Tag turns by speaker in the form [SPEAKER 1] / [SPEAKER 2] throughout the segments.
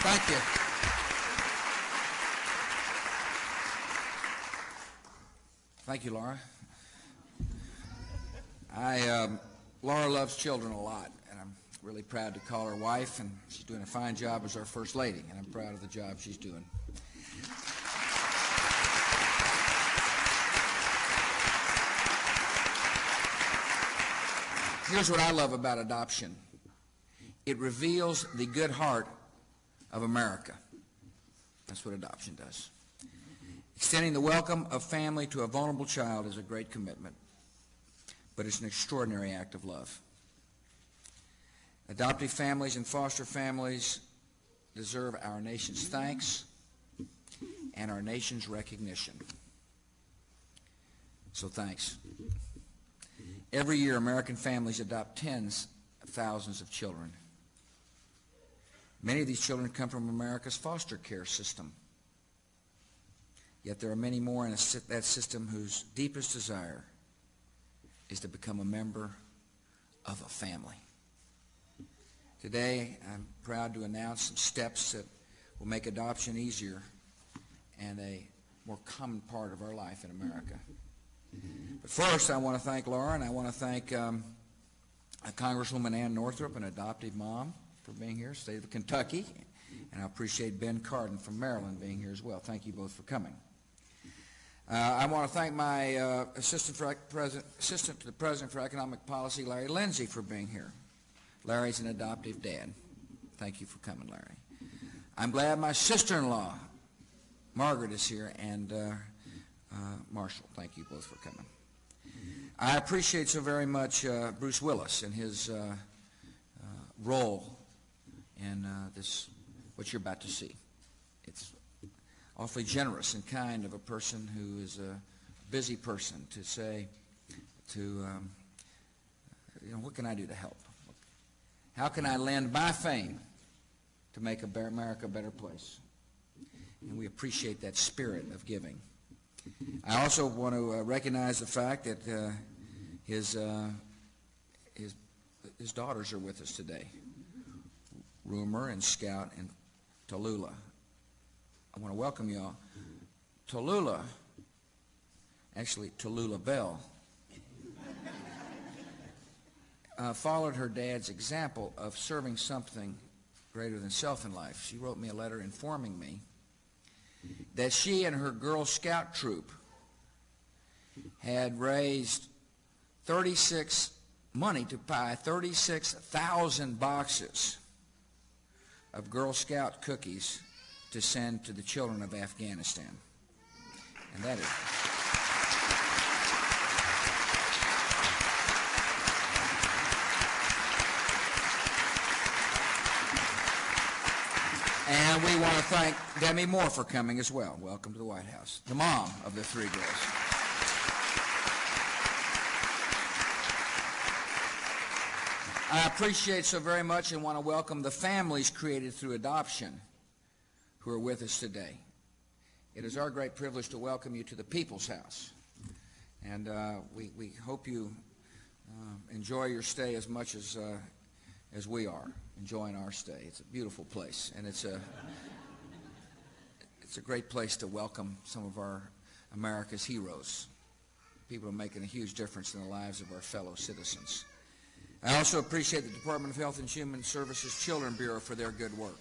[SPEAKER 1] Thank you. Thank you, Laura. Laura loves children a lot, and I'm really proud to call her wife, and she's doing a fine job as our First Lady, and I'm proud of the job she's doing. Here's what I love about adoption. It reveals the good heart of America. That's what adoption does. Extending the welcome of family to a vulnerable child is a great commitment, but it's an extraordinary act of love. Adoptive families and foster families deserve our nation's thanks and our nation's recognition. So thanks. Every year, American families adopt tens of thousands of children. Many of these children come from America's foster care system. Yet there are many more in that system whose deepest desire is to become a member of a family. Today, I'm proud to announce some steps that will make adoption easier and a more common part of our life in America. But first, I want to thank Laura, and I want to thank Congresswoman Ann Northrup, an adoptive mom, for being here, state of Kentucky, and I appreciate Ben Cardin from Maryland being here as well. Thank you both for coming. I want to thank my Assistant to the President for Economic Policy, Larry Lindsay, for being here. Larry's an adoptive dad. Thank you for coming, Larry. I'm glad my sister-in-law, Margaret, is here, and Marshall. Thank you both for coming. I appreciate so very much Bruce Willis and his role in what you're about to see. It's awfully generous and kind of a person who is a busy person to say, what can I do to help? How can I lend my fame to make America a better place? And we appreciate that spirit of giving. I also want to recognize the fact that his daughters are with us today, Rumor and Scout and Tallulah. I want to welcome y'all. Tallulah Bell, followed her dad's example of serving something greater than self in life. She wrote me a letter informing me that she and her Girl Scout troop had raised money to buy 36,000 boxes of Girl Scout cookies to send to the children of Afghanistan. And that is... And we want to thank Demi Moore for coming as well. Welcome to the White House, the mom of the three girls. I appreciate so very much and want to welcome the families created through adoption who are with us today. It is our great privilege to welcome you to the People's House. And we hope you enjoy your stay as much as we are enjoying our stay. It's a beautiful place, and it's a great place to welcome some of America's heroes, people who are making a huge difference in the lives of our fellow citizens. I also appreciate the Department of Health and Human Services Children Bureau for their good work.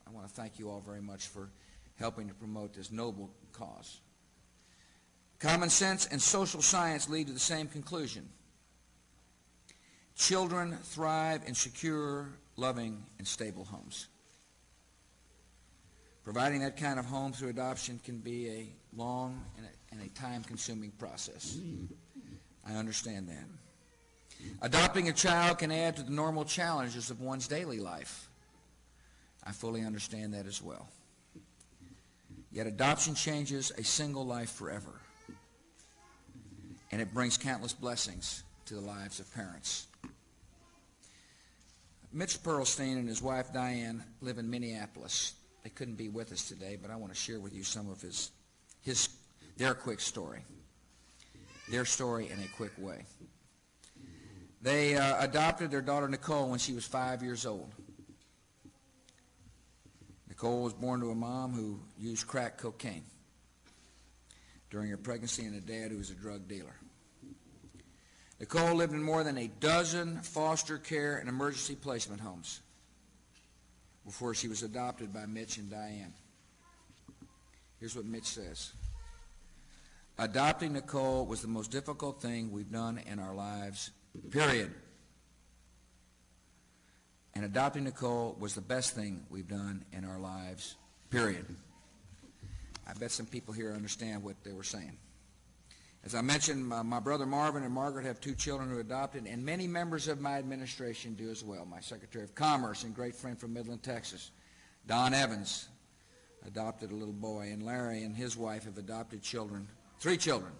[SPEAKER 1] I want to thank you all very much for helping to promote this noble cause. Common sense and social science lead to the same conclusion. Children thrive in secure, loving, and stable homes. Providing that kind of home through adoption can be a long and a time-consuming process. I understand that. Adopting a child can add to the normal challenges of one's daily life. I fully understand that as well. Yet adoption changes a single life forever, and it brings countless blessings to the lives of parents. Mitch Pearlstein and his wife Diane live in Minneapolis. They couldn't be with us today, but I want to share with you some of their quick story, their story in a quick way. They adopted their daughter Nicole when she was 5 years old. Nicole was born to a mom who used crack cocaine during her pregnancy and a dad who was a drug dealer. Nicole lived in more than a dozen foster care and emergency placement homes before she was adopted by Mitch and Diane. Here's what Mitch says. Adopting Nicole was the most difficult thing we've done in our lives, period. And adopting Nicole was the best thing we've done in our lives, period. I bet some people here understand what they were saying. As I mentioned, my brother Marvin and Margaret have 2 children who adopted, and many members of my administration do as well. My Secretary of Commerce and great friend from Midland, Texas, Don Evans, adopted a little boy, and Larry and his wife have adopted children, 3 children.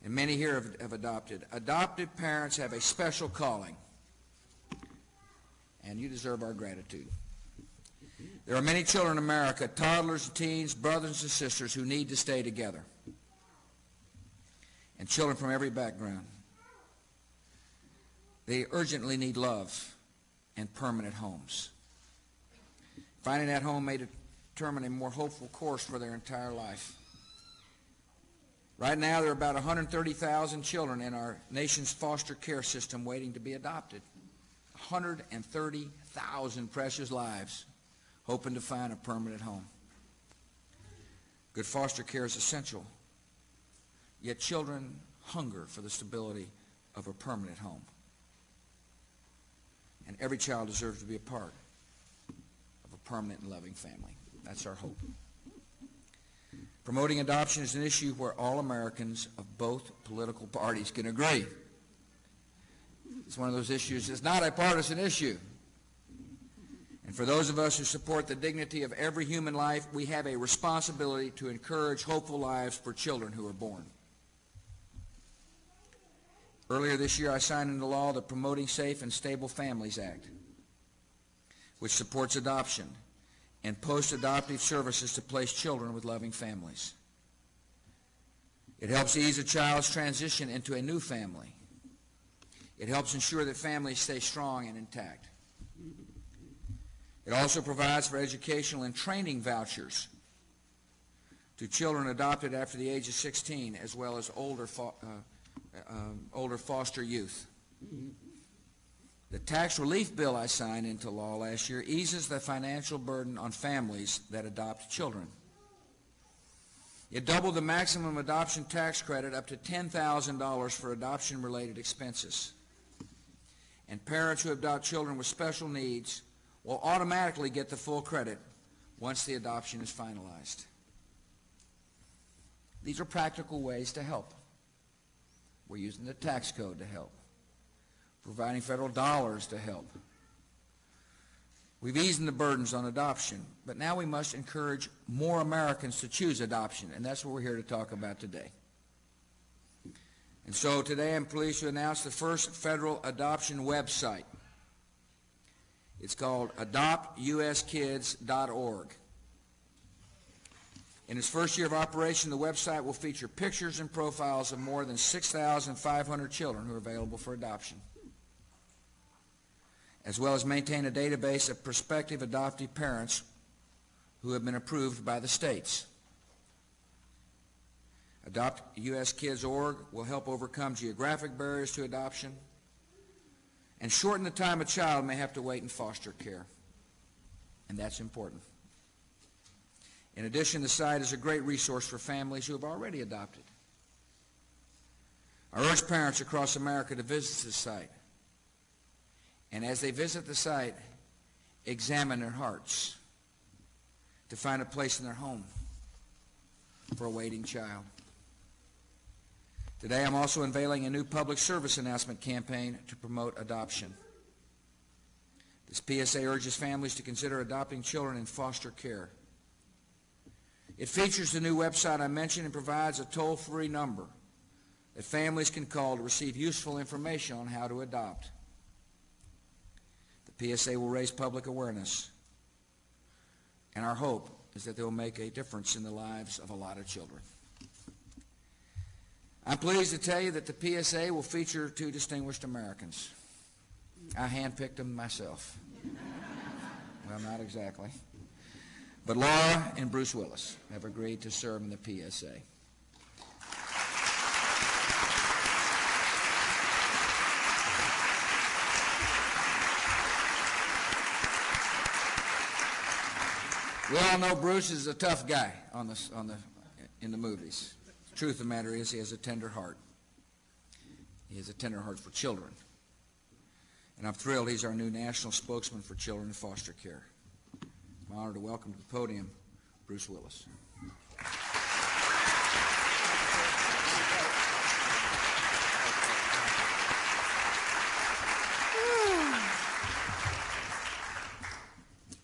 [SPEAKER 1] And many here have adopted. Adoptive parents have a special calling, and you deserve our gratitude. There are many children in America, toddlers, teens, brothers and sisters, who need to stay together, and children from every background. They urgently need love and permanent homes. Finding that home may determine a more hopeful course for their entire life. Right now, there are about 130,000 children in our nation's foster care system waiting to be adopted. 130,000 precious lives hoping to find a permanent home. Good foster care is essential, yet children hunger for the stability of a permanent home. And every child deserves to be a part of a permanent and loving family. That's our hope. Promoting adoption is an issue where all Americans of both political parties can agree. It's one of those issues that's not a partisan issue. And for those of us who support the dignity of every human life, we have a responsibility to encourage hopeful lives for children who are born. Earlier this year, I signed into law the Promoting Safe and Stable Families Act, which supports adoption and post-adoptive services to place children with loving families. It helps ease a child's transition into a new family. It helps ensure that families stay strong and intact. It also provides for educational and training vouchers to children adopted after the age of 16, as well as older foster youth. The tax relief bill I signed into law last year eases the financial burden on families that adopt children. It doubled the maximum adoption tax credit up to $10,000 for adoption-related expenses. And parents who adopt children with special needs will automatically get the full credit once the adoption is finalized. These are practical ways to help. We're using the tax code to help, providing federal dollars to help. We've eased the burdens on adoption, but now we must encourage more Americans to choose adoption, and that's what we're here to talk about today. And so today I'm pleased to announce the first federal adoption website. It's called adoptuskids.org. In its first year of operation, the website will feature pictures and profiles of more than 6,500 children who are available for adoption, as well as maintain a database of prospective adoptive parents who have been approved by the states. AdoptUSKids.org will help overcome geographic barriers to adoption and shorten the time a child may have to wait in foster care, and that's important. In addition, the site is a great resource for families who have already adopted. I urge parents across America to visit the site, and as they visit the site, examine their hearts to find a place in their home for a waiting child. Today, I'm also unveiling a new public service announcement campaign to promote adoption. This PSA urges families to consider adopting children in foster care. It features the new website I mentioned and provides a toll-free number that families can call to receive useful information on how to adopt. The PSA will raise public awareness, and our hope is that they will make a difference in the lives of a lot of children. I'm pleased to tell you that the PSA will feature 2 distinguished Americans. I handpicked them myself. Well, not exactly. But Laura and Bruce Willis have agreed to serve in the PSA. We all know Bruce is a tough guy in the movies. The truth of the matter is he has a tender heart. He has a tender heart for children. And I'm thrilled he's our new national spokesman for children in foster care. I'm honored to welcome to the podium Bruce Willis.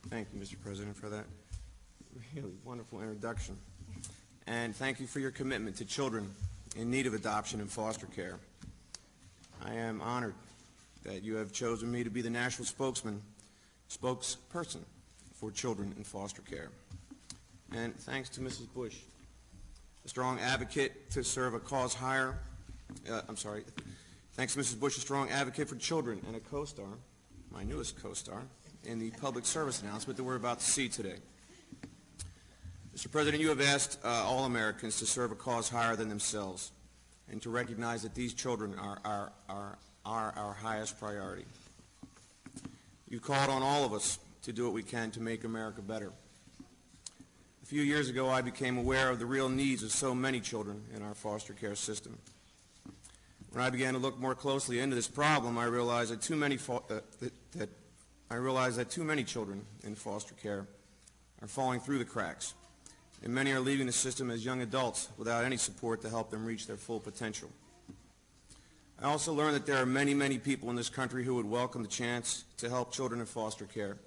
[SPEAKER 2] Thank you, Mr. President, for that really wonderful introduction. And thank you for your commitment to children in need of adoption and foster care. I am honored that you have chosen me to be the national spokesperson for children in foster care. And thanks to Mrs. Bush, a strong advocate to serve a cause higher. Thanks to Mrs. Bush, a strong advocate for children and a co-star, my newest co-star, in the public service announcement that we're about to see today. Mr. President, you have asked all Americans to serve a cause higher than themselves and to recognize that these children are our highest priority. You called on all of us to do what we can to make America better. A few years ago, I became aware of the real needs of so many children in our foster care system. When I began to look more closely into this problem, I realized that too many children in foster care are falling through the cracks, and many are leaving the system as young adults without any support to help them reach their full potential. I also learned that there are many, many people in this country who would welcome the chance to help children in foster care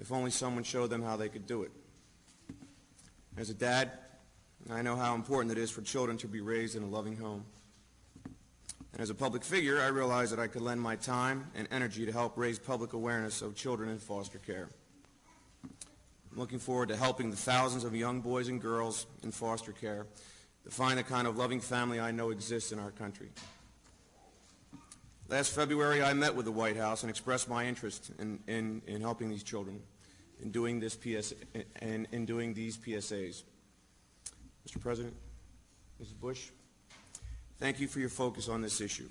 [SPEAKER 2] if only someone showed them how they could do it. As a dad, I know how important it is for children to be raised in a loving home. And as a public figure, I realized that I could lend my time and energy to help raise public awareness of children in foster care. I'm looking forward to helping the thousands of young boys and girls in foster care to find the kind of loving family I know exists in our country. Last February, I met with the White House and expressed my interest in helping these children in doing these PSAs. Mr. President, Mrs. Bush, thank you for your focus on this issue.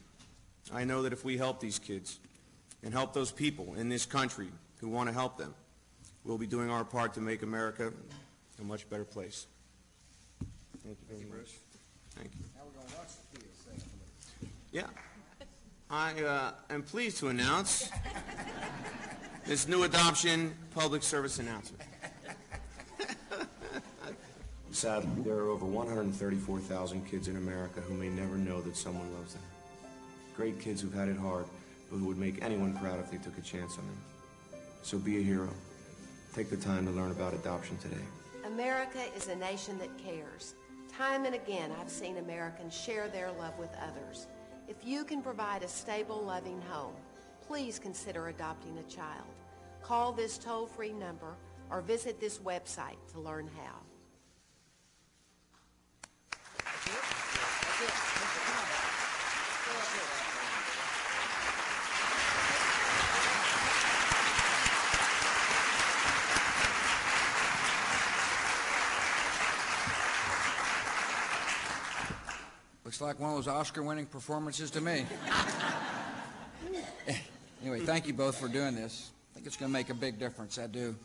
[SPEAKER 2] I know that if we help these kids and help those people in this country who want to help them, we'll be doing our part to make America a much better place. Thank you very much. Thank you.
[SPEAKER 1] Now we're going to watch the PSA.
[SPEAKER 2] Yeah. I am pleased to announce this new adoption public service announcement. Sadly, there are over 134,000 kids in America who may never know that someone loves them. Great kids who've had it hard, but who would make anyone proud if they took a chance on them. So be a hero. Take the time to learn about adoption today.
[SPEAKER 3] America is a nation that cares. Time and again, I've seen Americans share their love with others. If you can provide a stable, loving home, please consider adopting a child. Call this toll-free number or visit this website to learn how.
[SPEAKER 1] Looks like one of those Oscar-winning performances to me. Anyway, thank you both for doing this. I think it's going to make a big difference. I do.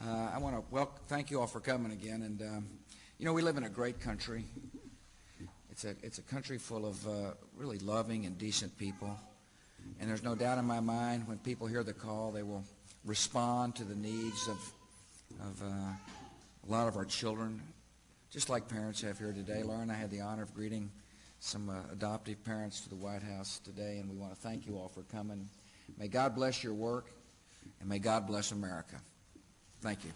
[SPEAKER 1] I want to thank you all for coming again. And you know, we live in a great country. It's a country full of really loving and decent people. And there's no doubt in my mind when people hear the call, they will respond to the needs of a lot of our children, just like parents have here today. Laura and I had the honor of greeting some adoptive parents to the White House today, and we want to thank you all for coming. May God bless your work, and may God bless America. Thank you.